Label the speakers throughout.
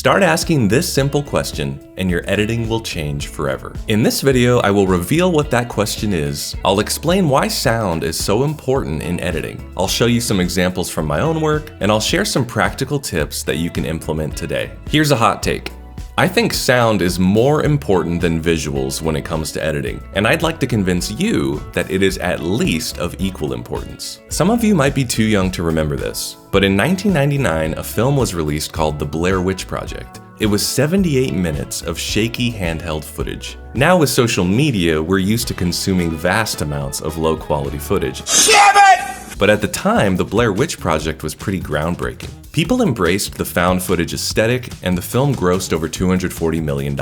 Speaker 1: Start asking this simple question and your editing will change forever. In this video, I will reveal what that question is. I'll explain why sound is so important in editing. I'll show you some examples from my own work, and I'll share some practical tips that you can implement today. Here's a hot take. I think sound is more important than visuals when it comes to editing, and I'd like to convince you that it is at least of equal importance. Some of you might be too young to remember this, but in 1999, a film was released called The Blair Witch Project. It was 78 minutes of shaky handheld footage. Now with social media, we're used to consuming vast amounts of low-quality footage. Damn it! But at the time, The Blair Witch Project was pretty groundbreaking. People embraced the found footage aesthetic, and the film grossed over $240 million.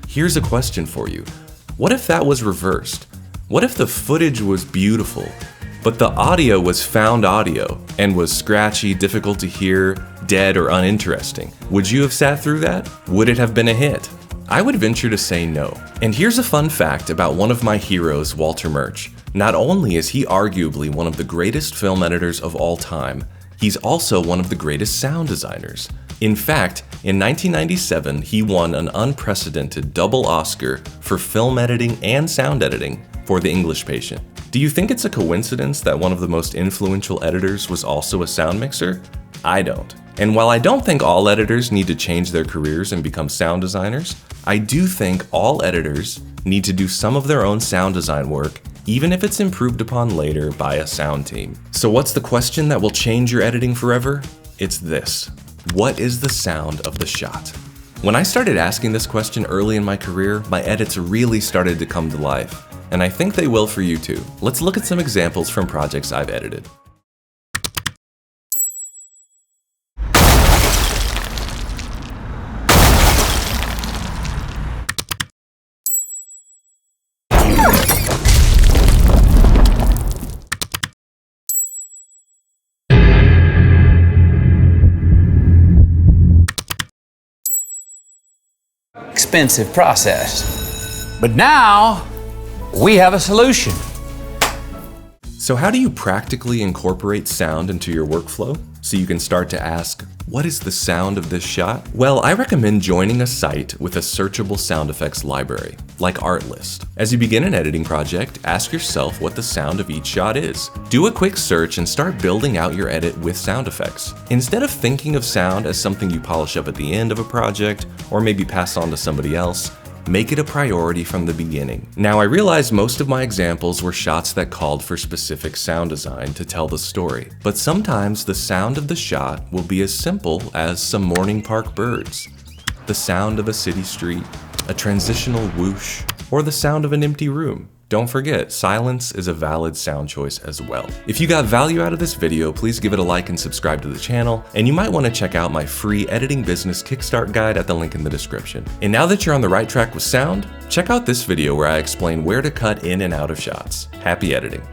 Speaker 1: Here's a question for you. What if that was reversed? What if the footage was beautiful, but the audio was found audio and was scratchy, difficult to hear, dead, or uninteresting? Would you have sat through that? Would it have been a hit? I would venture to say no. And here's a fun fact about one of my heroes, Walter Murch. Not only is he arguably one of the greatest film editors of all time, he's also one of the greatest sound designers. In fact, in 1997, he won an unprecedented double Oscar for film editing and sound editing for The English Patient. Do you think it's a coincidence that one of the most influential editors was also a sound mixer? I don't. And while I don't think all editors need to change their careers and become sound designers, I do think all editors need to do some of their own sound design work, even if it's improved upon later by a sound team. So what's the question that will change your editing forever? It's this: what is the sound of the shot? When I started asking this question early in my career, my edits really started to come to life, and I think they will for you too. Let's look at some examples from projects I've edited.
Speaker 2: Expensive process. But now we have a solution.
Speaker 1: So how do you practically incorporate sound into your workflow so you can start to ask, what is the sound of this shot? Well, I recommend joining a site with a searchable sound effects library, like Artlist. As you begin an editing project, ask yourself what the sound of each shot is. Do a quick search and start building out your edit with sound effects. Instead of thinking of sound as something you polish up at the end of a project, or maybe pass on to somebody else, make it a priority from the beginning. Now, I realize most of my examples were shots that called for specific sound design to tell the story, but sometimes the sound of the shot will be as simple as some morning park birds, the sound of a city street, a transitional whoosh, or the sound of an empty room. Don't forget, silence is a valid sound choice as well. If you got value out of this video, please give it a like and subscribe to the channel, and you might want to check out my free editing business kickstart guide at the link in the description. And now that you're on the right track with sound, check out this video where I explain where to cut in and out of shots. Happy editing.